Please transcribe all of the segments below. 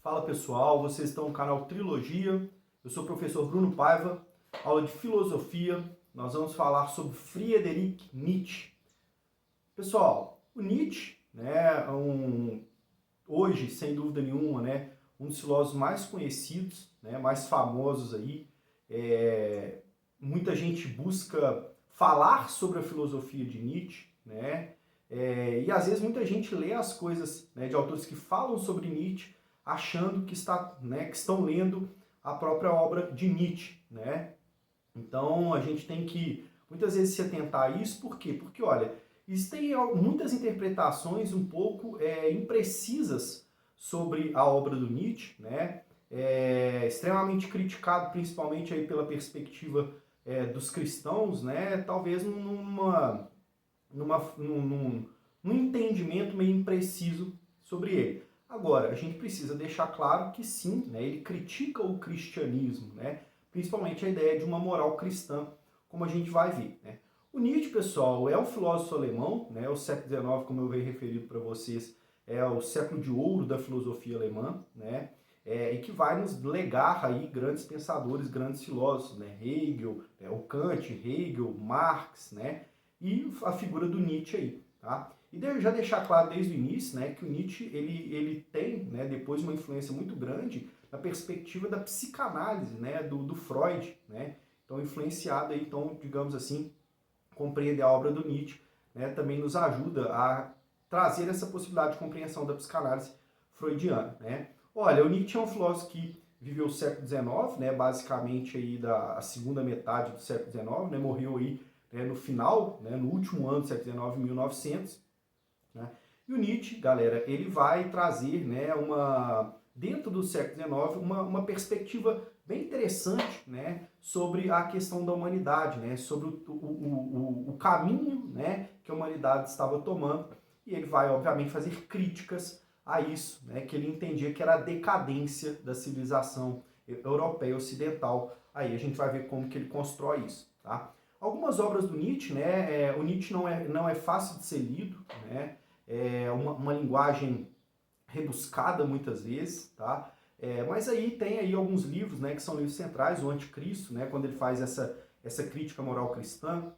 Fala pessoal, vocês estão no canal Trilogia, eu sou o professor Bruno Paiva, aula de filosofia, nós vamos falar sobre Friedrich Nietzsche. Pessoal, o Nietzsche, hoje, sem dúvida nenhuma, um dos filósofos mais conhecidos, mais famosos aí. Muita gente busca falar sobre a filosofia de Nietzsche, e às vezes muita gente lê as coisas de autores que falam sobre Nietzsche, achando que estão lendo a própria obra de Nietzsche, Então a gente tem que muitas vezes se atentar a isso, por quê? Porque, olha, existem muitas interpretações um pouco imprecisas sobre a obra do Nietzsche, extremamente criticado principalmente aí pela perspectiva dos cristãos, talvez num entendimento meio impreciso sobre ele. Agora, a gente precisa deixar claro que sim, ele critica o cristianismo, principalmente a ideia de uma moral cristã, como a gente vai ver. O Nietzsche, pessoal, é um filósofo alemão, o século XIX, como eu venho referido para vocês, é o século de ouro da filosofia alemã, e que vai nos legar aí grandes pensadores, grandes filósofos, Hegel, o Kant, Hegel, Marx, e a figura do Nietzsche aí, tá? E já deixar claro desde o início, que o Nietzsche ele tem, depois uma influência muito grande na perspectiva da psicanálise, do Freud, Então influenciado aí, então, digamos assim, compreender a obra do Nietzsche, também nos ajuda a trazer essa possibilidade de compreensão da psicanálise freudiana, Olha, o Nietzsche é um filósofo que viveu o século XIX, basicamente aí da segunda metade do século XIX, morreu aí no final, no último ano do século XIX, 1900, E o Nietzsche, galera, ele vai trazer, dentro do século XIX, uma perspectiva bem interessante, sobre a questão da humanidade, sobre o caminho, que a humanidade estava tomando. E ele vai, obviamente, fazer críticas a isso, que ele entendia que era a decadência da civilização europeia ocidental. Aí a gente vai ver como que ele constrói isso, tá? Algumas obras do Nietzsche, o Nietzsche não é fácil de ser lido, é uma linguagem rebuscada muitas vezes, tá? Mas aí tem aí alguns livros, que são livros centrais, o Anticristo, quando ele faz essa crítica moral cristã,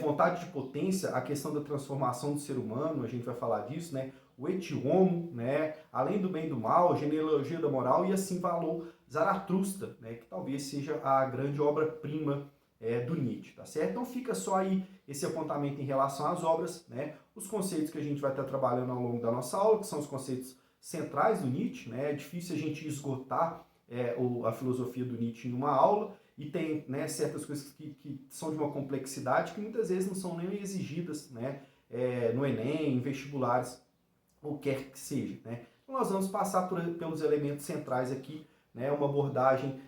Vontade de Potência, a questão da transformação do ser humano, a gente vai falar disso, o Ecce Homo, Além do Bem e do Mal, Genealogia da Moral, e assim falou Zaratustra, que talvez seja a grande obra-prima do Nietzsche, tá certo? Então fica só aí esse apontamento em relação às obras, os conceitos que a gente vai estar trabalhando ao longo da nossa aula, que são os conceitos centrais do Nietzsche, É difícil a gente esgotar a filosofia do Nietzsche em uma aula, e tem certas coisas que são de uma complexidade que muitas vezes não são nem exigidas no Enem, em vestibulares, ou quer que seja. Então nós vamos passar pelos elementos centrais aqui, uma abordagem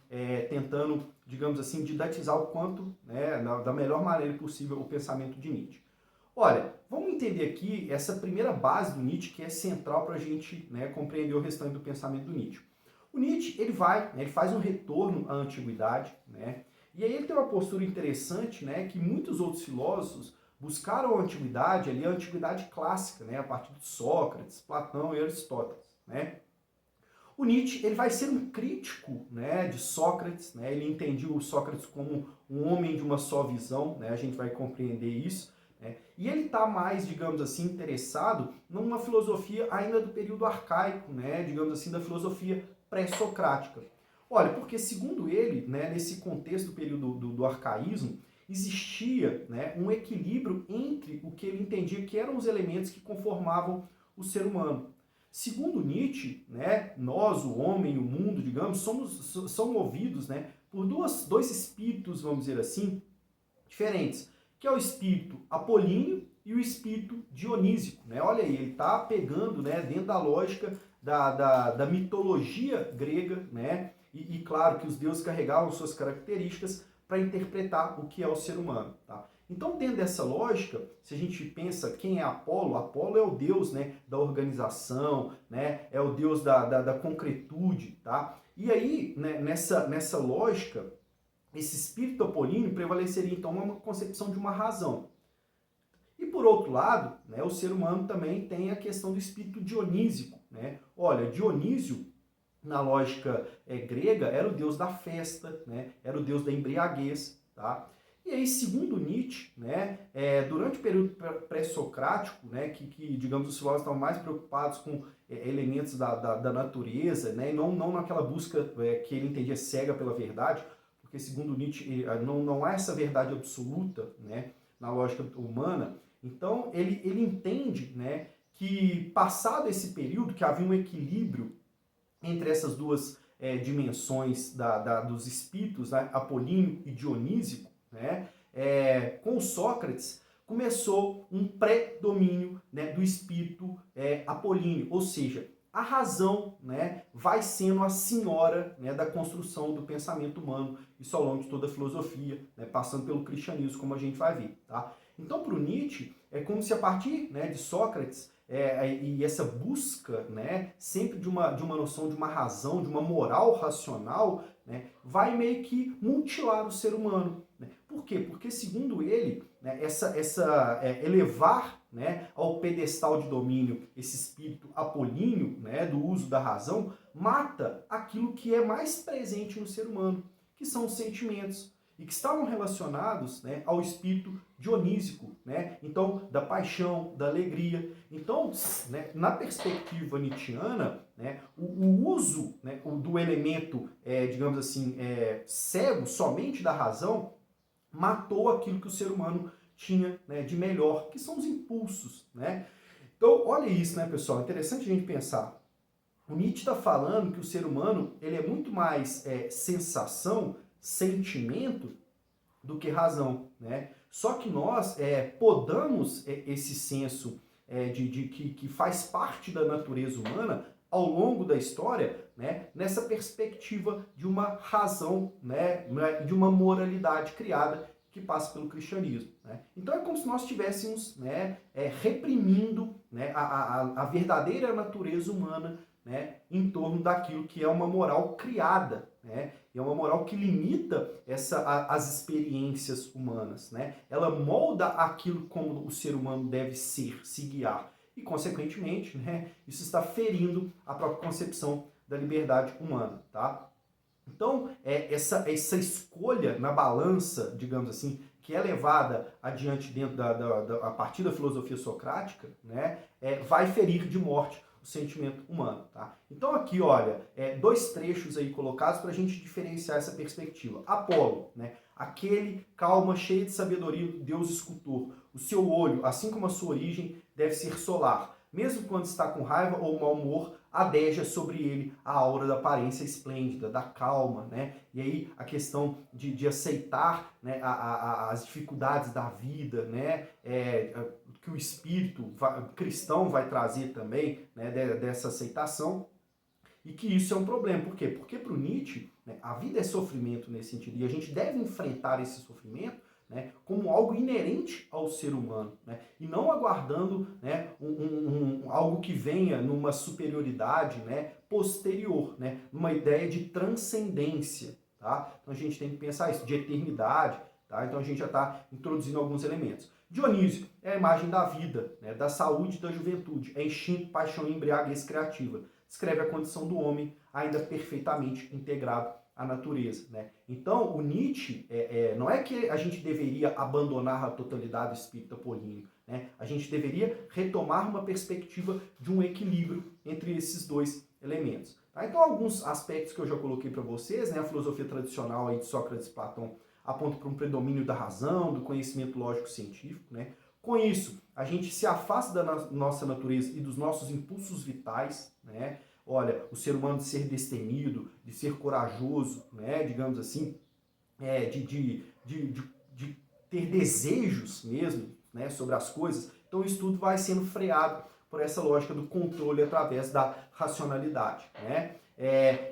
tentando, digamos assim, didatizar o quanto, da melhor maneira possível, o pensamento de Nietzsche. Olha, vamos entender aqui essa primeira base do Nietzsche, que é central para a gente compreender o restante do pensamento do Nietzsche. O Nietzsche, ele faz um retorno à antiguidade, e aí ele tem uma postura interessante, que muitos outros filósofos buscaram a antiguidade clássica, a partir de Sócrates, Platão e Aristóteles, O Nietzsche, ele vai ser um crítico, de Sócrates, ele entendia o Sócrates como um homem de uma só visão, a gente vai compreender isso, e ele está mais, digamos assim, interessado numa filosofia ainda do período arcaico, digamos assim, da filosofia pré-socrática. Olha, porque segundo ele, nesse contexto do período do arcaísmo, existia um equilíbrio entre o que ele entendia que eram os elementos que conformavam o ser humano. Segundo Nietzsche, nós, o homem, o mundo, digamos, são movidos por dois espíritos, vamos dizer assim, diferentes, que é o espírito apolíneo e o espírito dionísico. Olha aí, ele está pegando dentro da lógica da mitologia grega, e claro que os deuses carregavam suas características para interpretar o que é o ser humano. Tá? Então, dentro dessa lógica, se a gente pensa quem é Apolo, Apolo é o deus da organização, é o deus da concretude. Tá? E aí, nessa lógica, esse espírito apolíneo prevaleceria então uma concepção de uma razão. E por outro lado, o ser humano também tem a questão do espírito dionísico. Olha, Dionísio na lógica grega, era o deus da festa, né? Era o deus da embriaguez, tá? E aí, segundo Nietzsche, né, durante o período pré-socrático, né, que digamos, os filósofos estavam mais preocupados com elementos da natureza, né, e não naquela busca que ele entendia cega pela verdade, porque segundo Nietzsche não há essa verdade absoluta, né, na lógica humana. Então, ele entende, né, que passado esse período, que havia um equilíbrio entre essas duas dimensões dos espíritos, né, apolíneo e dionísico, né, com Sócrates começou um predomínio, né, do espírito apolíneo, ou seja, a razão, né, vai sendo a senhora, né, da construção do pensamento humano, isso ao longo de toda a filosofia, né, passando pelo cristianismo, como a gente vai ver. Tá? Então, para o Nietzsche, é como se a partir, né, de Sócrates, e essa busca, né, sempre de uma noção de uma razão, de uma moral racional, né, vai meio que mutilar o ser humano. Né? Por quê? Porque, segundo ele, né, elevar, né, ao pedestal de domínio esse espírito apolíneo, né, do uso da razão, mata aquilo que é mais presente no ser humano, que são os sentimentos, e que estavam relacionados, né, ao espírito dionísico, né? Então, da paixão, da alegria. Então, né, na perspectiva nietzschiana, né, o uso, né, do elemento, digamos assim, cego, somente da razão, matou aquilo que o ser humano tinha, né, de melhor, que são os impulsos. Né? Então, olha isso, né, pessoal? Interessante a gente pensar. O Nietzsche está falando que o ser humano ele é muito mais sensação, sentimento, do que razão. Né? Só que nós podamos esse senso que faz parte da natureza humana ao longo da história, né, nessa perspectiva de uma razão, né, de uma moralidade criada que passa pelo cristianismo. Né? Então é como se nós estivéssemos, né, reprimindo, né, a verdadeira natureza humana, né, em torno daquilo que é uma moral criada, né? É uma moral que limita as experiências humanas. Né? Ela molda aquilo como o ser humano deve ser, se guiar. E, consequentemente, né, isso está ferindo a própria concepção da liberdade humana. Tá? Então, essa escolha na balança, digamos assim, que é levada adiante dentro a partir da filosofia socrática, né, vai ferir de morte o sentimento humano. Tá? Então aqui, olha, dois trechos aí colocados para a gente diferenciar essa perspectiva. Apolo, né, aquele calma, cheio de sabedoria, Deus escultor. O seu olho, assim como a sua origem, deve ser solar. Mesmo quando está com raiva ou mau humor, adeja sobre ele a aura da aparência esplêndida, da calma, né? E aí a questão de aceitar, né, as dificuldades da vida, né? Que o espírito cristão vai trazer também, né, dessa aceitação, e que isso é um problema. Por quê? Porque para o Nietzsche, né, a vida é sofrimento nesse sentido, e a gente deve enfrentar esse sofrimento, né, como algo inerente ao ser humano, né, e não aguardando, né, algo que venha numa superioridade, né, posterior, né, numa ideia de transcendência. Tá? Então a gente tem que pensar isso, de eternidade. Tá? Então a gente já está introduzindo alguns elementos. Dionísio é a imagem da vida, né, da saúde e da juventude, é instinto, paixão e embriaguez criativa. Descreve a condição do homem ainda perfeitamente integrado à natureza. Né? Então, o Nietzsche, não é que a gente deveria abandonar a totalidade do espírito apolíneo, né? A gente deveria retomar uma perspectiva de um equilíbrio entre esses dois elementos. Tá? Então, alguns aspectos que eu já coloquei para vocês, né? A filosofia tradicional aí de Sócrates e Platão aponta para um predomínio da razão, do conhecimento lógico-científico. Né? Com isso, a gente se afasta da nossa natureza e dos nossos impulsos vitais. Né? Olha, o ser humano de ser destemido, de ser corajoso, né? Digamos assim, de ter desejos mesmo, né? Sobre as coisas. Então isso tudo vai sendo freado por essa lógica do controle através da racionalidade, né?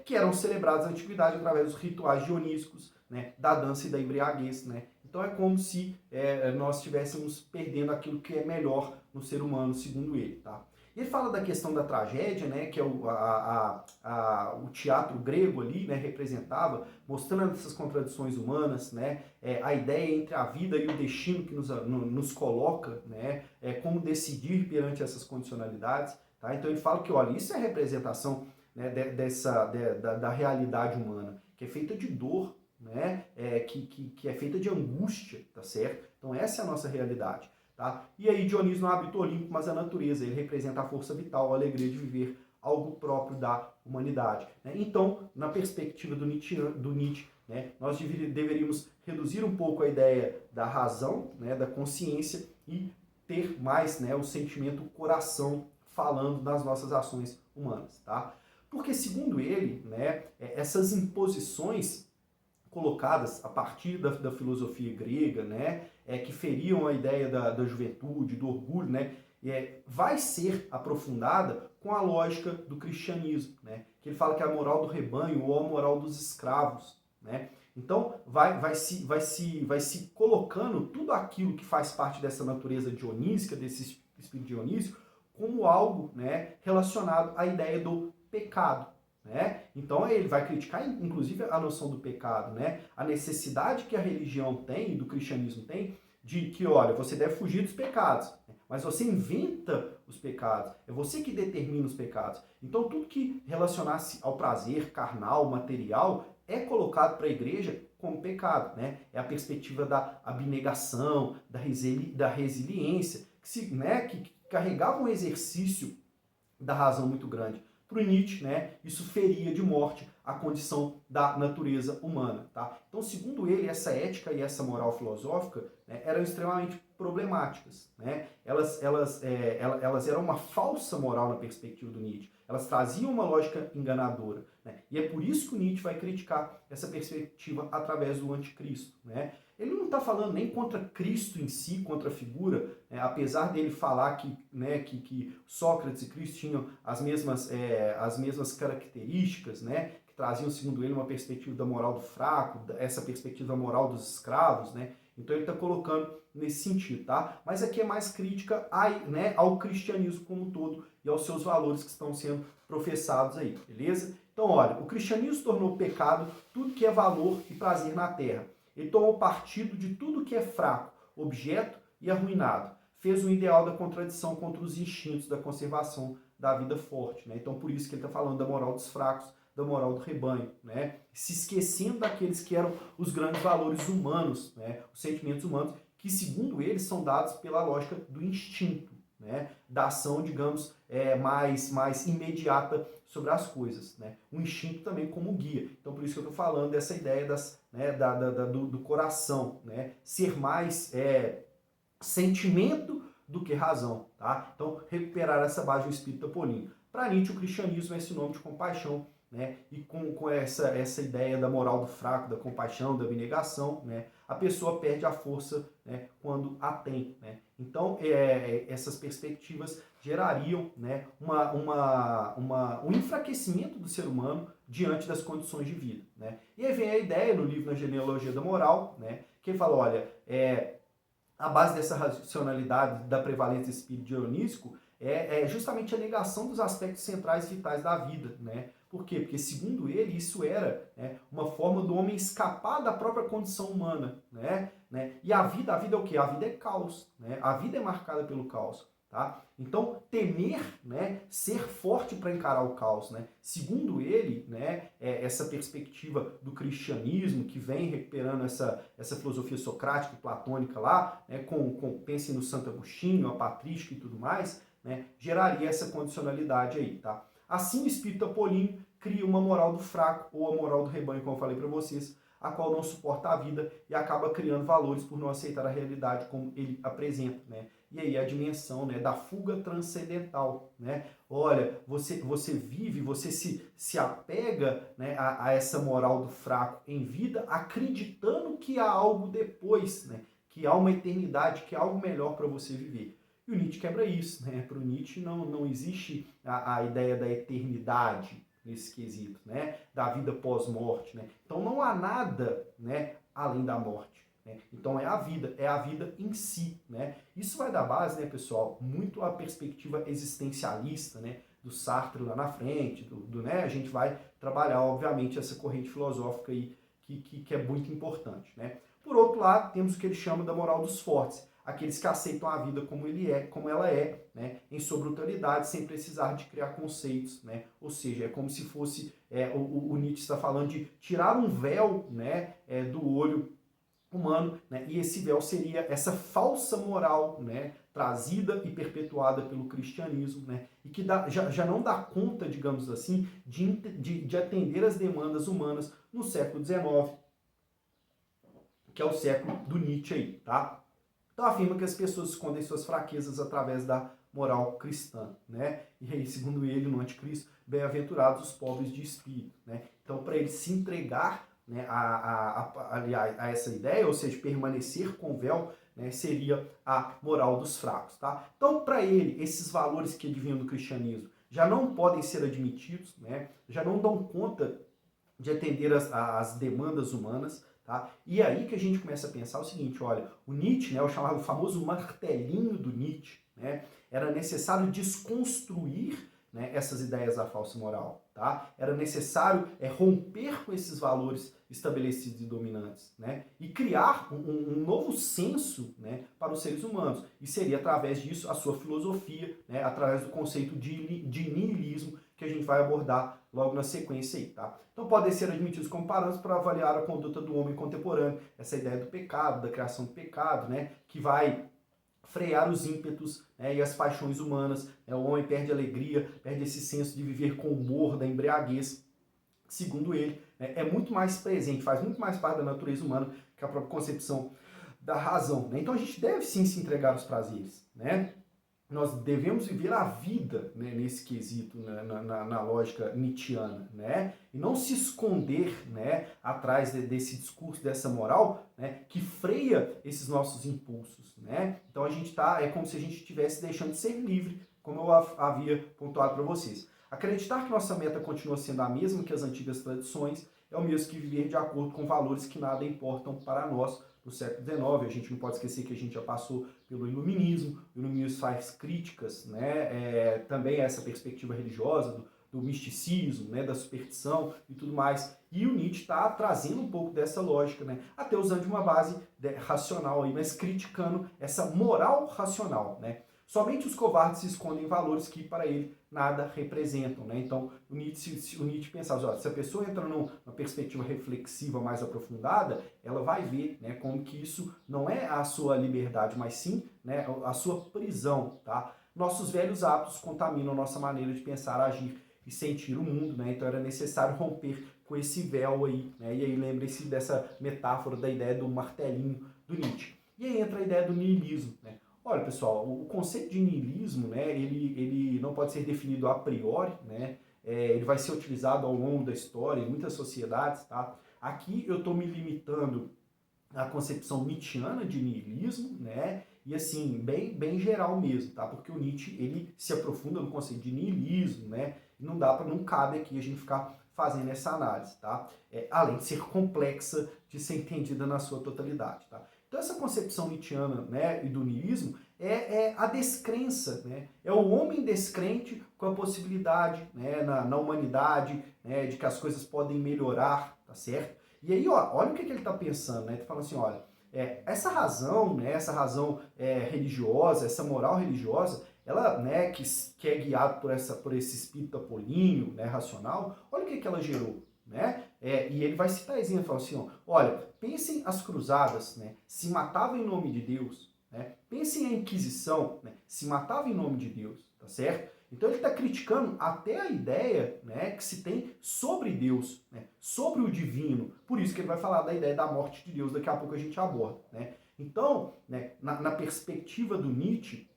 Que eram celebrados na antiguidade através dos rituais dionísicos, né? Da dança e da embriaguez. Né? Então é como se nós estivéssemos perdendo aquilo que é melhor no ser humano, segundo ele. Tá? E ele fala da questão da tragédia, né, que é o teatro grego ali, né, representava, mostrando essas contradições humanas, né, a ideia entre a vida e o destino que nos coloca, né, como decidir perante essas condicionalidades. Tá? Então ele fala que, olha, isso é a representação né, da realidade humana, que é feita de dor, né, que é feita de angústia, tá certo? Então essa é a nossa realidade. Tá? E aí Dionísio não é hábito olímpico, mas a natureza, ele representa a força vital, a alegria de viver, algo próprio da humanidade. Né? Então, na perspectiva do Nietzsche, né, nós deveríamos reduzir um pouco a ideia da razão, né, da consciência e ter mais, né, o sentimento, o coração falando nas nossas ações humanas. Tá? Porque, segundo ele, né, essas imposições colocadas a partir da filosofia grega, né, que feriam a ideia da juventude, do orgulho, né, vai ser aprofundada com a lógica do cristianismo, né, que ele fala que é a moral do rebanho ou a moral dos escravos, né. Então vai se colocando tudo aquilo que faz parte dessa natureza dionísica, desse espírito dionísico, como algo, né, relacionado à ideia do pecado. Né? Então ele vai criticar inclusive a noção do pecado, né? A necessidade que a religião tem, do cristianismo tem, de que, olha, você deve fugir dos pecados, né? Mas você inventa os pecados, é você que determina os pecados. Então tudo que relacionasse ao prazer carnal, material, é colocado para a igreja como pecado, né? É a perspectiva da abnegação, da resiliência, que carregava um exercício da razão muito grande. Para o Nietzsche, né, isso feria de morte a condição da natureza humana. Tá? Então, segundo ele, essa ética e essa moral filosófica, né, eram extremamente problemáticas. Né? Elas eram uma falsa moral na perspectiva do Nietzsche. Elas traziam uma lógica enganadora. Né? E é por isso que o Nietzsche vai criticar essa perspectiva através do anticristo. Né? Ele não está falando nem contra Cristo em si, contra a figura, né? Apesar dele falar que Sócrates e Cristo tinham as mesmas características, né? Que traziam, segundo ele, uma perspectiva da moral do fraco, essa perspectiva da moral dos escravos, né? Então ele está colocando nesse sentido, tá? Mas aqui é mais crítica ao cristianismo como um todo e aos seus valores que estão sendo professados aí, beleza? Então, olha, o cristianismo tornou pecado tudo que é valor e prazer na terra. Ele tomou partido de tudo que é fraco, objeto e arruinado. Fez um ideal da contradição contra os instintos da conservação da vida forte. Né? Então, por isso que ele está falando da moral dos fracos, da moral do rebanho. Né? Se esquecendo daqueles que eram os grandes valores humanos, né? Os sentimentos humanos, que, segundo ele, são dados pela lógica do instinto. Né, da ação, digamos, mais imediata sobre as coisas. Né? O instinto também como guia. Então, por isso que eu estou falando dessa ideia do coração, né? Ser mais sentimento do que razão. Tá? Então, recuperar essa base do espírito apolíneo. Para Nietzsche, o cristianismo é sinônimo de compaixão, né? E com essa ideia da moral do fraco, da compaixão, da abnegação, né? A pessoa perde a força, né, quando a tem. Né? Então, essas perspectivas gerariam, né, um enfraquecimento do ser humano diante das condições de vida. Né? E aí vem a ideia, no livro Na Genealogia da Moral, né, que ele fala, olha, a base dessa racionalidade da prevalência do espírito dionísico é justamente a negação dos aspectos centrais e vitais da vida. Né? Por quê? Porque, segundo ele, isso era, né, uma forma do homem escapar da própria condição humana. Né? E a vida é o quê? A vida é caos. Né? A vida é marcada pelo caos. Tá? Então, temer, né, ser forte para encarar o caos. Né? Segundo ele, né, essa perspectiva do cristianismo, que vem recuperando essa filosofia socrática e platônica lá, né, pensem no Santo Agostinho, a patrística e tudo mais, né, geraria essa condicionalidade aí. Tá? Assim, o espírito apolíneo cria uma moral do fraco ou a moral do rebanho, como eu falei para vocês, a qual não suporta a vida e acaba criando valores por não aceitar a realidade como ele apresenta. Né? E aí a dimensão, né, da fuga transcendental. Né? Olha, você vive, você se apega, né, a essa moral do fraco em vida, acreditando que há algo depois, né? Que há uma eternidade, que há algo melhor para você viver. E o Nietzsche quebra isso. Né? Para o Nietzsche não existe a ideia da eternidade nesse quesito, né? Da vida pós-morte. Né? Então não há nada, né, além da morte. Né? Então é a vida em si. Né? Isso vai dar base, né, pessoal, muito à perspectiva existencialista, né, do Sartre lá na frente, né? A gente vai trabalhar, obviamente, essa corrente filosófica aí que é muito importante. Né? Por outro lado, temos o que ele chama da moral dos fortes. aqueles que aceitam a vida como ela é, né, em sua brutalidade, sem precisar de criar conceitos, né? Ou seja, é como se fosse, o Nietzsche está falando de tirar um véu, né, do olho humano, né? E esse véu seria essa falsa moral, né, trazida e perpetuada pelo cristianismo, né, e que já não dá conta, digamos assim, de atender as demandas humanas no século XIX, que é o século do Nietzsche aí, tá? Então afirma que as pessoas escondem suas fraquezas através da moral cristã, né? E aí, segundo ele, no Anticristo, bem-aventurados os pobres de espírito, né? Então, para ele se entregar, né, a essa ideia, ou seja, permanecer com o véu, né, seria a moral dos fracos, tá? Então, para ele, esses valores que advinham do cristianismo já não podem ser admitidos, né? Já não dão conta de atender as demandas humanas, tá? E aí que a gente começa a pensar o seguinte, olha, o Nietzsche, né, o chamado famoso martelinho do Nietzsche, né, era necessário desconstruir, né, essas ideias da falsa moral, tá? Era necessário romper com esses valores estabelecidos e dominantes, né, e criar um novo senso, né, para os seres humanos. E seria através disso a sua filosofia, né, através do conceito de niilismo, que a gente vai abordar logo na sequência aí, tá? Então podem ser admitidos como parâmetros para avaliar a conduta do homem contemporâneo, essa ideia do pecado, da criação do pecado, né, que vai frear os ímpetos, né, e as paixões humanas, né, o homem perde a alegria, perde esse senso de viver com humor, da embriaguez, segundo ele, né, é muito mais presente, faz muito mais parte da natureza humana que a própria concepção da razão, né? Então a gente deve sim se entregar aos prazeres, né? Nós devemos viver a vida, né, nesse quesito, né, na lógica nietzschiana, né? E não se esconder, né, atrás desse discurso, dessa moral, né, que freia esses nossos impulsos, né? Então a gente é como se a gente estivesse deixando de ser livre, como eu havia pontuado para vocês. Acreditar que nossa meta continua sendo a mesma que as antigas tradições é o mesmo que viver de acordo com valores que nada importam para nós no século XIX. A gente não pode esquecer que a gente já passou pelo iluminismo. O iluminismo faz críticas, né, também a essa perspectiva religiosa, do misticismo, né, da superstição e tudo mais. E o Nietzsche está trazendo um pouco dessa lógica, né, até usando de uma base racional, aí, mas criticando essa moral racional, né. Somente os covardes se escondem em valores que, para ele, nada representam, né? Então, o Nietzsche pensava, ó, se a pessoa entra numa perspectiva reflexiva mais aprofundada, ela vai ver, né, como que isso não é a sua liberdade, mas sim, né, a sua prisão, tá? Nossos velhos hábitos contaminam nossa maneira de pensar, agir e sentir o mundo, né? Então era necessário romper com esse véu aí, né? E aí lembre-se dessa metáfora da ideia do martelinho do Nietzsche. E aí entra a ideia do niilismo, né? Olha, pessoal, o conceito de niilismo, né, ele não pode ser definido a priori, né, ele vai ser utilizado ao longo da história em muitas sociedades, tá? Aqui eu estou me limitando à concepção nietzschiana de niilismo, né, e assim, bem geral mesmo, tá? Porque o Nietzsche, ele se aprofunda no conceito de niilismo, né, e não cabe aqui a gente ficar fazendo essa análise, tá? Além de ser complexa de ser entendida na sua totalidade, tá? Então essa concepção nietzschiana, né, e do niilismo é a descrença, né? É o homem descrente com a possibilidade, né, na humanidade, né, de que as coisas podem melhorar, tá certo? E aí, ó, olha o que ele está pensando, né? Ele tá falando assim, olha, essa razão, né, essa razão religiosa, essa moral religiosa, ela, né, que é guiada por esse espírito apolíneo, né, racional, olha o que ela gerou, né? E ele vai citar exemplo, fala assim, ó, olha, pensem as cruzadas, né, se matavam em nome de Deus, né? Pensem a Inquisição, né, se matava em nome de Deus, tá certo? Então ele está criticando até a ideia, né, que se tem sobre Deus, né, sobre o divino. Por isso que ele vai falar da ideia da morte de Deus, daqui a pouco a gente aborda, né? Então, né, na perspectiva do Nietzsche,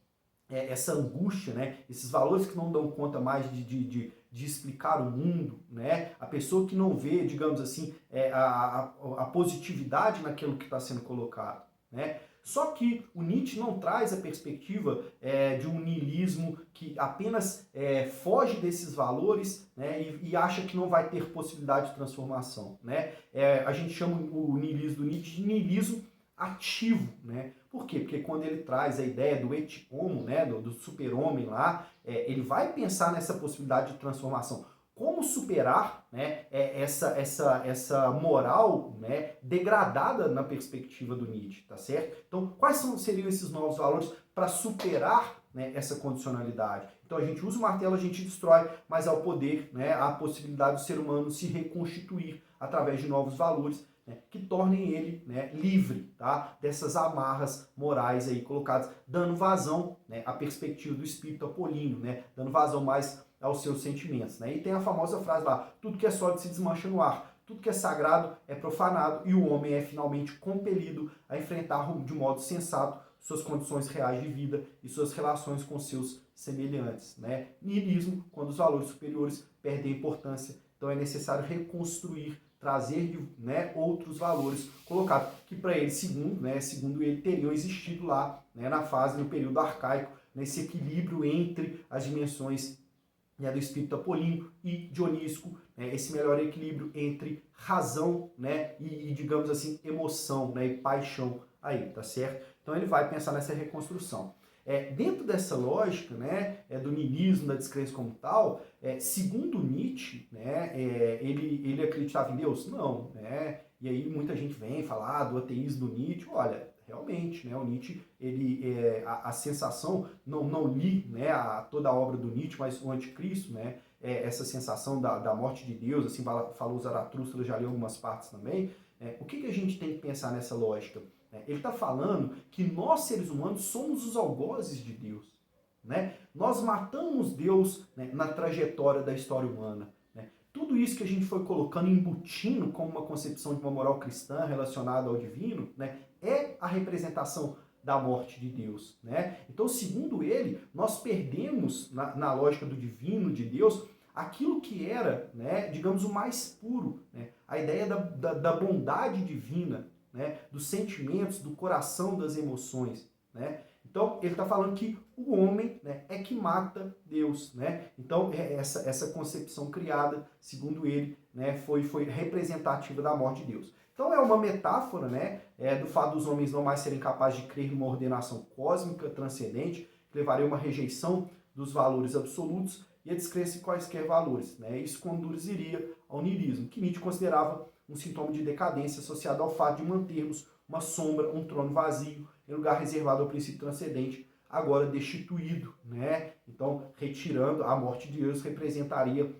essa angústia, né, esses valores que não dão conta mais de explicar o mundo, né, a pessoa que não vê, digamos assim, a positividade naquilo que está sendo colocado, né? Só que o Nietzsche não traz a perspectiva de um niilismo que apenas foge desses valores, né, e acha que não vai ter possibilidade de transformação, né? A gente chama o niilismo do Nietzsche de niilismo ativo, né? Por quê? Porque quando ele traz a ideia do et homo, né, do super-homem lá, ele vai pensar nessa possibilidade de transformação. como superar, né, essa moral, né, degradada na perspectiva do Nietzsche, tá certo? Então, seriam esses novos valores para superar, né, essa condicionalidade? Então, a gente usa o martelo, a gente destrói, mas há o poder, né, há a possibilidade do ser humano se reconstituir através de novos valores, né, que tornem ele, né, livre, tá, dessas amarras morais aí colocadas, dando vazão, né, à perspectiva do espírito apolíneo, né, dando vazão mais aos seus sentimentos, né? E tem a famosa frase lá, tudo que é sólido se desmancha no ar, tudo que é sagrado é profanado e o homem é finalmente compelido a enfrentar de modo sensato suas condições reais de vida e suas relações com seus semelhantes, né? Niilismo, quando os valores superiores perdem a importância, então é necessário reconstruir, trazer, né, outros valores colocados, que para ele, segundo ele, teriam existido lá, né, no período arcaico, nesse equilíbrio entre as dimensões, né, do espírito apolíneo e dionísico, né, esse melhor equilíbrio entre razão, né, digamos assim, emoção, né, e paixão aí, tá certo? Então ele vai pensar nessa reconstrução. Dentro dessa lógica, né, do niilismo, da descrença como tal, segundo Nietzsche, né, ele acreditava em Deus? Não, né? E aí muita gente vem falar do ateísmo do Nietzsche. Olha, realmente, né, o Nietzsche, a sensação, não li, né, toda a obra do Nietzsche, mas o Anticristo, né, essa sensação da morte de Deus, assim falou Zaratustra, já li algumas partes também. O que a gente tem que pensar nessa lógica? Ele está falando que nós, seres humanos, somos os algozes de Deus. Né? Nós matamos Deus, né, na trajetória da história humana. Né? Tudo isso que a gente foi colocando, embutindo como uma concepção de uma moral cristã relacionada ao divino, né, é a representação da morte de Deus. Né? Então, segundo ele, nós perdemos, na lógica do divino, de Deus, aquilo que era, né, digamos, o mais puro. Né? A ideia da bondade divina, né, dos sentimentos, do coração, das emoções, né? Então, ele está falando que o homem, né, é que mata Deus, né? Então, essa concepção criada, segundo ele, né, foi representativa da morte de Deus. Então, é uma metáfora, né, do fato dos homens não mais serem capazes de crer numa ordenação cósmica, transcendente, que levaria a uma rejeição dos valores absolutos e a descrença em quaisquer valores, né? Isso conduziria ao niilismo, que Nietzsche considerava um sintoma de decadência associado ao fato de mantermos uma sombra, um trono vazio, em lugar reservado ao princípio transcendente, agora destituído, né? Então, retirando a morte de Deus, representaria,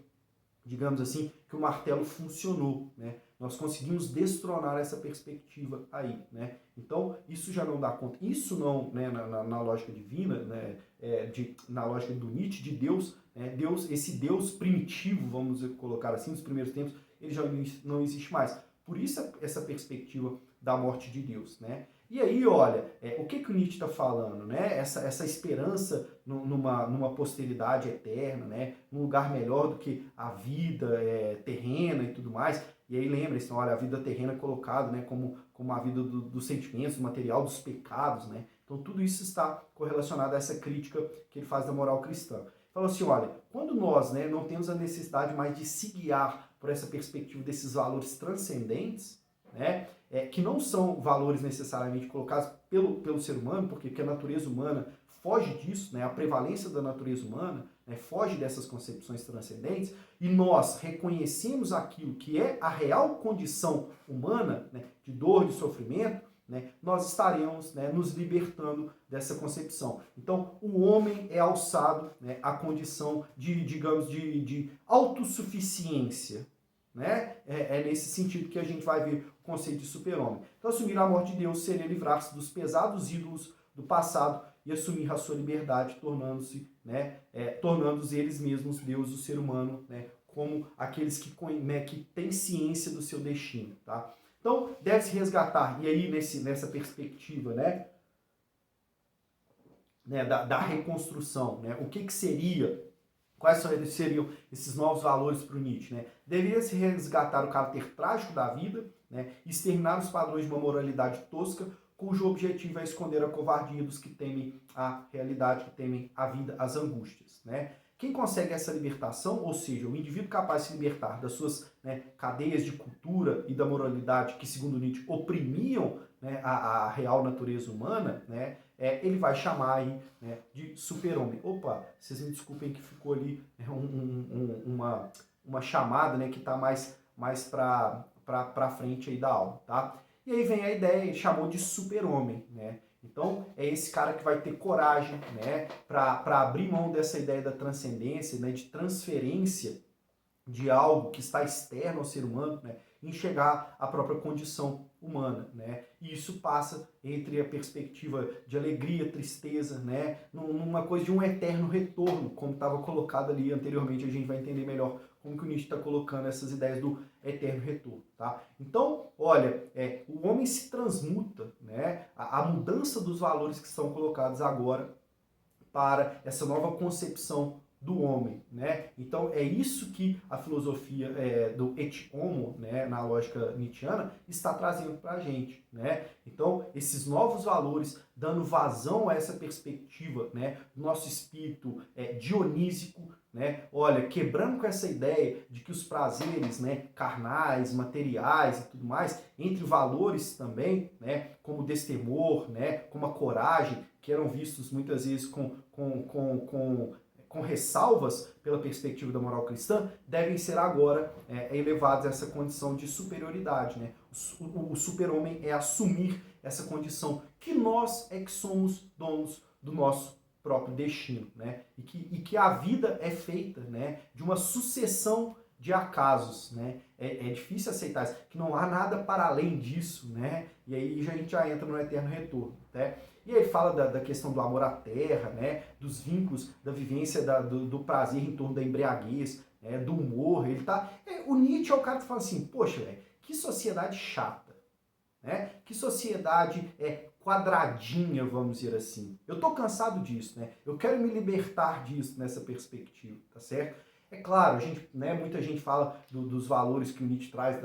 digamos assim, que o martelo funcionou, né? Nós conseguimos destronar essa perspectiva aí, né? Então, isso já não dá conta. Isso não, né, na lógica divina, né, na lógica do Nietzsche, de Deus, né, esse Deus primitivo, vamos colocar assim, nos primeiros tempos, ele já não existe mais. Por isso essa perspectiva da morte de Deus, né? E aí, olha, o que o Nietzsche está falando, né? Essa esperança numa posteridade eterna, né? Num lugar melhor do que a vida terrena e tudo mais. E aí lembre-se, olha, a vida terrena é colocada, né, como a vida dos sentimentos, do material, dos pecados, né? Então tudo isso está correlacionado a essa crítica que ele faz da moral cristã. Fala assim, olha, quando nós, né, não temos a necessidade mais de se guiar por essa perspectiva desses valores transcendentes, né, que não são valores necessariamente colocados pelo ser humano, porque a natureza humana foge disso, né, a prevalência da natureza humana, né, foge dessas concepções transcendentes, e nós reconhecemos aquilo que é a real condição humana, né, de dor, de sofrimento, né, nós estaremos, né, nos libertando dessa concepção. Então, o homem é alçado, né, à condição digamos, de autossuficiência. Né? É nesse sentido que a gente vai ver o conceito de super-homem. Então, assumir a morte de Deus seria livrar-se dos pesados ídolos do passado e assumir a sua liberdade, tornando-se, né, tornando eles mesmos Deus, o ser humano, né, como aqueles que têm ciência do seu destino. Tá? Então, deve-se resgatar, e aí nessa perspectiva, né, da reconstrução, né, o que seria, quais seriam esses novos valores para o Nietzsche? Né? Deveria-se resgatar o caráter trágico da vida, né, exterminar os padrões de uma moralidade tosca, cujo objetivo é esconder a covardia dos que temem a realidade, que temem a vida, as angústias. Né? Quem consegue essa libertação, ou seja, o indivíduo capaz de se libertar das suas, né, cadeias de cultura e da moralidade que, segundo Nietzsche, oprimiam, né, a real natureza humana, né, ele vai chamar aí, né, de super-homem. Opa, vocês me desculpem que ficou ali, né, uma chamada, né, que está mais para frente aí da aula, tá? E aí vem a ideia, ele chamou de super-homem, né? Então, é esse cara que vai ter coragem, né, para abrir mão dessa ideia da transcendência, né, de transferência de algo que está externo ao ser humano, né, enxergar a própria condição humana, né? E isso passa entre a perspectiva de alegria, tristeza, né, numa coisa de um eterno retorno, como estava colocado ali anteriormente, a gente vai entender melhor como que o Nietzsche está colocando essas ideias do eterno retorno, tá? Então, olha, o homem se transmuta, né? A mudança dos valores que são colocados agora para essa nova concepção do homem, né? Então é isso que a filosofia do et homo, né, na lógica nietzschiana, está trazendo para a gente, né? Então esses novos valores dando vazão a essa perspectiva, né, do nosso espírito dionísico, né? Olha, quebrando com essa ideia de que os prazeres, né, carnais, materiais e tudo mais, entre valores também, né, como o destemor, né, como a coragem, que eram vistos muitas vezes com ressalvas pela perspectiva da moral cristã, devem ser agora elevados a essa condição de superioridade, né? O super-homem é assumir essa condição que nós é que somos donos do nosso próprio destino, né? E que a vida é feita, né, de uma sucessão de acasos, né? É difícil aceitar isso, que não há nada para além disso, né? E aí a gente já entra no eterno retorno, né? E aí ele fala da questão do amor à terra, né? Dos vínculos, da vivência do prazer em torno da embriaguez, né? Do humor. Ele tá. O Nietzsche é o cara que fala assim, poxa, velho, que sociedade chata, né? Que sociedade quadradinha, vamos dizer assim. Eu tô cansado disso, né? Eu quero me libertar disso nessa perspectiva, tá certo? É claro, muita gente fala dos valores que o Nietzsche traz,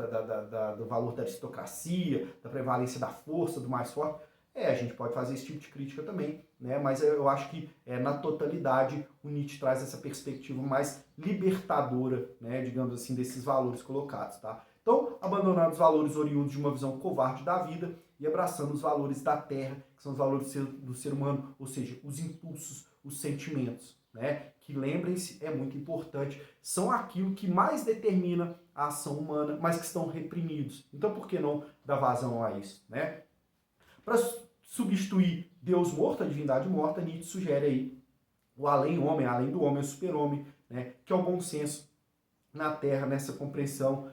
do valor da aristocracia, da prevalência da força, do mais forte. A gente pode fazer esse tipo de crítica também, né? Mas eu acho que na totalidade o Nietzsche traz essa perspectiva mais libertadora, né, digamos assim, desses valores colocados, tá? Então, abandonando os valores oriundos de uma visão covarde da vida e abraçando os valores da terra, que são os valores do ser humano, ou seja, os impulsos, os sentimentos, né? Que, lembrem-se, é muito importante, são aquilo que mais determina a ação humana, mas que estão reprimidos. Então, por que não dar vazão a isso, né? Para substituir Deus morto, a divindade morta, Nietzsche sugere aí o além-homem, além do homem, o super-homem, né, que é o bom senso na Terra, nessa compreensão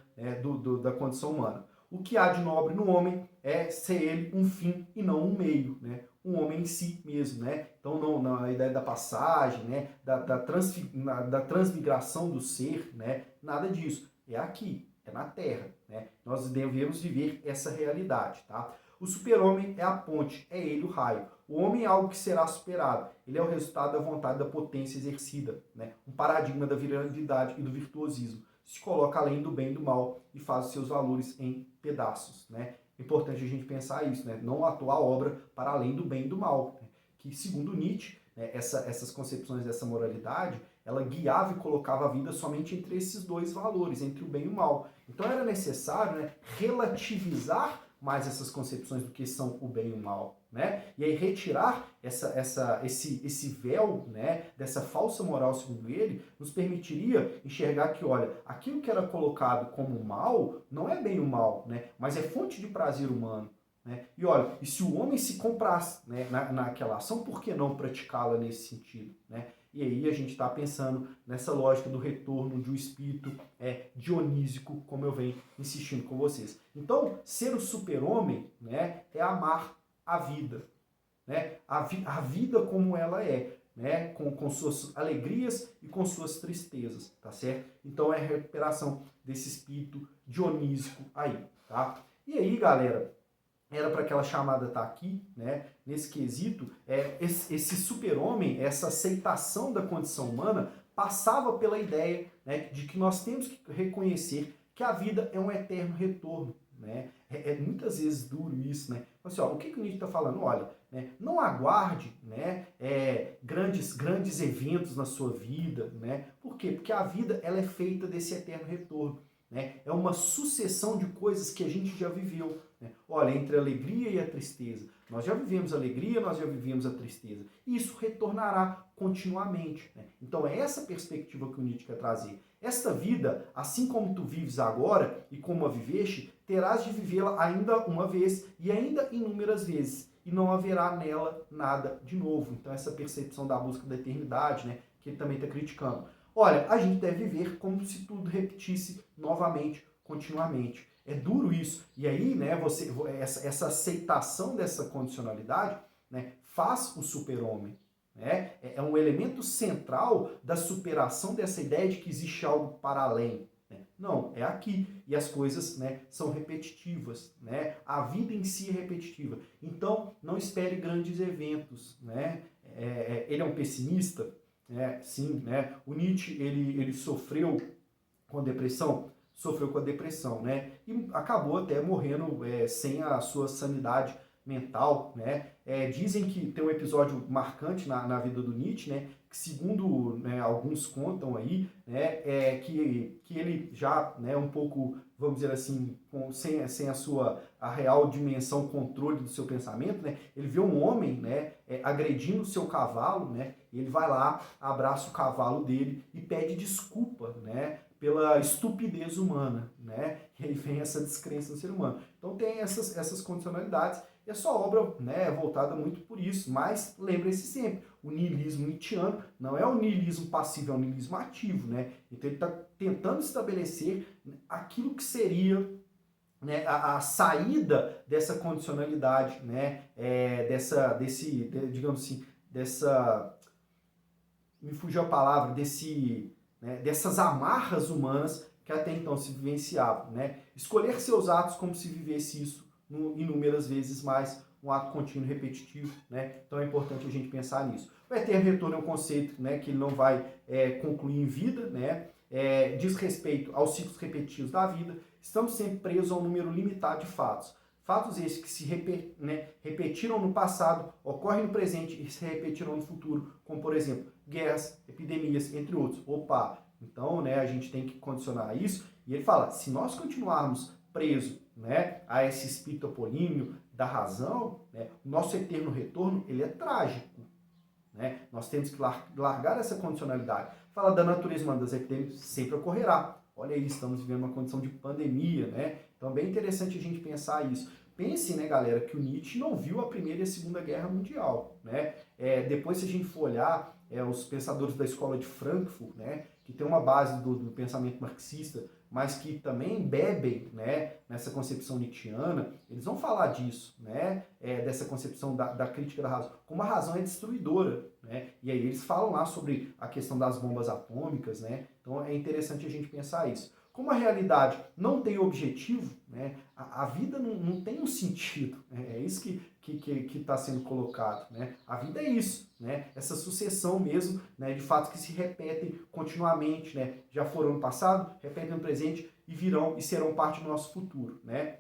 da condição humana. O que há de nobre no homem é ser ele um fim e não um meio, né? Um homem em si mesmo, né? Então, não, na ideia da passagem, né? Da transmigração do ser, né? Nada disso. É aqui, é na Terra, né? Nós devemos viver essa realidade, tá? O super-homem é a ponte, é ele o raio. O homem é algo que será superado. Ele é o resultado da vontade da potência exercida, né? Um paradigma da virilidade e do virtuosismo. Se coloca além do bem e do mal e faz os seus valores em pedaços, né? É importante a gente pensar isso, né? Não atuar a obra para além do bem e do mal, né? Que, segundo Nietzsche, né, essas concepções dessa moralidade, ela guiava e colocava a vida somente entre esses dois valores, entre o bem e o mal. Então era necessário, né, relativizar mais essas concepções do que são o bem e o mal, né? E aí retirar esse véu, né, dessa falsa moral, segundo ele, nos permitiria enxergar que, olha, aquilo que era colocado como mal não é bem o mal, né, mas é fonte de prazer humano, né? E olha, e se o homem se comprasse, né, naquela ação, por que não praticá-la nesse sentido, né? E aí a gente está pensando nessa lógica do retorno de um espírito dionísico, como eu venho insistindo com vocês. Então, ser o super-homem, né, é amar a vida, né? A vida como ela é, né? Com suas alegrias e com suas tristezas, tá certo? Então é a recuperação desse espírito dionísico aí, tá? E aí, galera, era para aquela chamada estar aqui, né? Nesse quesito, esse super-homem, essa aceitação da condição humana, passava pela ideia, né, de que nós temos que reconhecer que a vida é um eterno retorno, né? Muitas vezes duro isso, né? Assim, ó, o que o Nietzsche está falando? Olha, né, não aguarde, né, grandes eventos na sua vida, né? Por quê? Porque a vida ela é feita desse eterno retorno. Né? É uma sucessão de coisas que a gente já viveu. Né? Olha, entre a alegria e a tristeza. Nós já vivemos a alegria, nós já vivemos a tristeza. E isso retornará continuamente. Né? Então é essa perspectiva que o Nietzsche quer trazer. Esta vida, assim como tu vives agora e como a viveste, terás de vivê-la ainda uma vez e ainda inúmeras vezes, e não haverá nela nada de novo. Então essa percepção da busca da eternidade, né, que ele também está criticando. Olha, a gente deve viver como se tudo repetisse novamente, continuamente. É duro isso. E aí, né, essa aceitação dessa condicionalidade, né, faz o super-homem. Né? É um elemento central da superação dessa ideia de que existe algo para além. Né? Não, é aqui. E as coisas, né, são repetitivas. Né? A vida em si é repetitiva. Então, não espere grandes eventos. Né? Ele é um pessimista? Sim. Né? O Nietzsche ele sofreu com depressão? Sofreu com a depressão, né? E acabou até morrendo sem a sua sanidade mental, né? Dizem que tem um episódio marcante na vida do Nietzsche, né? Que segundo, né, alguns contam aí, né, que ele já, né, um pouco, vamos dizer assim, sem a real dimensão, controle do seu pensamento, né? Ele vê um homem, né, agredindo o seu cavalo, né? E ele vai lá, abraça o cavalo dele e pede desculpa, né? Pela estupidez humana, né? E aí vem essa descrença no ser humano. Então tem essas condicionalidades, e a sua obra, né, é voltada muito por isso, mas lembre-se sempre, o niilismo nietzschiano não é o niilismo passivo, é o niilismo ativo, né? Então ele está tentando estabelecer aquilo que seria, né, a saída dessa condicionalidade, né, digamos assim, me fugiu a palavra, né, dessas amarras humanas que até então se vivenciavam. Né? Escolher seus atos como se vivesse isso inúmeras vezes mais, um ato contínuo e repetitivo. Né? Então é importante a gente pensar nisso. O eterno retorno é um conceito, né, que ele não vai concluir em vida, né? Diz respeito aos ciclos repetitivos da vida. Estamos sempre presos a um número limitado de fatos. Fatos esses que se repetiram no passado, ocorrem no presente e se repetirão no futuro, como, por exemplo, guerras, epidemias, entre outros. Opa! Então, né, a gente tem que condicionar isso. E ele fala, se nós continuarmos presos, né, a esse espírito apolíneo da razão, né, o nosso eterno retorno, ele é trágico. Né? Nós temos que largar essa condicionalidade. Fala da natureza humana, das epidemias, sempre ocorrerá. Olha aí, estamos vivendo uma condição de pandemia, né? Então é bem interessante a gente pensar isso. Pense, né, galera, que o Nietzsche não viu a Primeira e a Segunda Guerra Mundial, né? Depois, se a gente for olhar os pensadores da escola de Frankfurt, né, que tem uma base do pensamento marxista, mas que também bebem, né, nessa concepção nietzschiana, eles vão falar disso, né, dessa concepção da crítica da razão, como a razão é destruidora. Né? E aí eles falam lá sobre a questão das bombas atômicas, né? Então é interessante a gente pensar isso. Como a realidade não tem objetivo, né, a vida não tem um sentido. Né? É isso que está sendo colocado. Né? A vida é isso, né? Essa sucessão mesmo, né, de fatos que se repetem continuamente. Né? Já foram no passado, repetem no presente e virão e serão parte do nosso futuro. Né?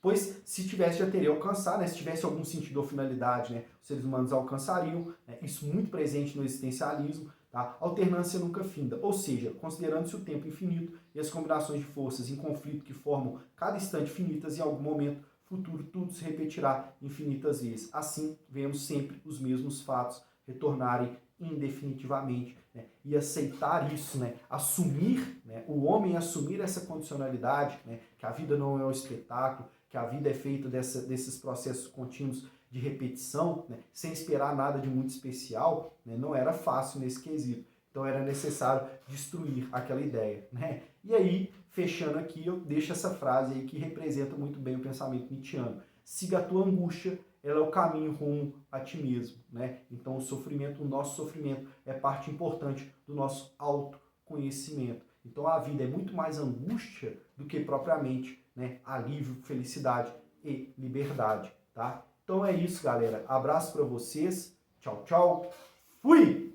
Pois se tivesse, já teria alcançado, né? Se tivesse algum sentido ou finalidade, né? Os seres humanos alcançariam, né? Isso muito presente no existencialismo. Tá? Alternância nunca finda, ou seja, considerando-se o tempo infinito e as combinações de forças em conflito que formam cada instante finitas, em algum momento futuro tudo se repetirá infinitas vezes. Assim, vemos sempre os mesmos fatos retornarem indefinitivamente, né? E aceitar isso, né? Assumir, né? O homem assumir essa condicionalidade, né? Que a vida não é um espetáculo, que a vida é feita desses processos contínuos de repetição, né? Sem esperar nada de muito especial, né? Não era fácil nesse quesito. Então era necessário destruir aquela ideia. Né? E aí, fechando aqui, eu deixo essa frase aí que representa muito bem o pensamento nietzschiano. Siga a tua angústia, ela é o caminho rumo a ti mesmo. Né? Então o nosso sofrimento é parte importante do nosso autoconhecimento. Então a vida é muito mais angústia do que propriamente, né, alívio, felicidade e liberdade. Tá? Então é isso, galera. Abraço para vocês. Tchau, tchau. Fui!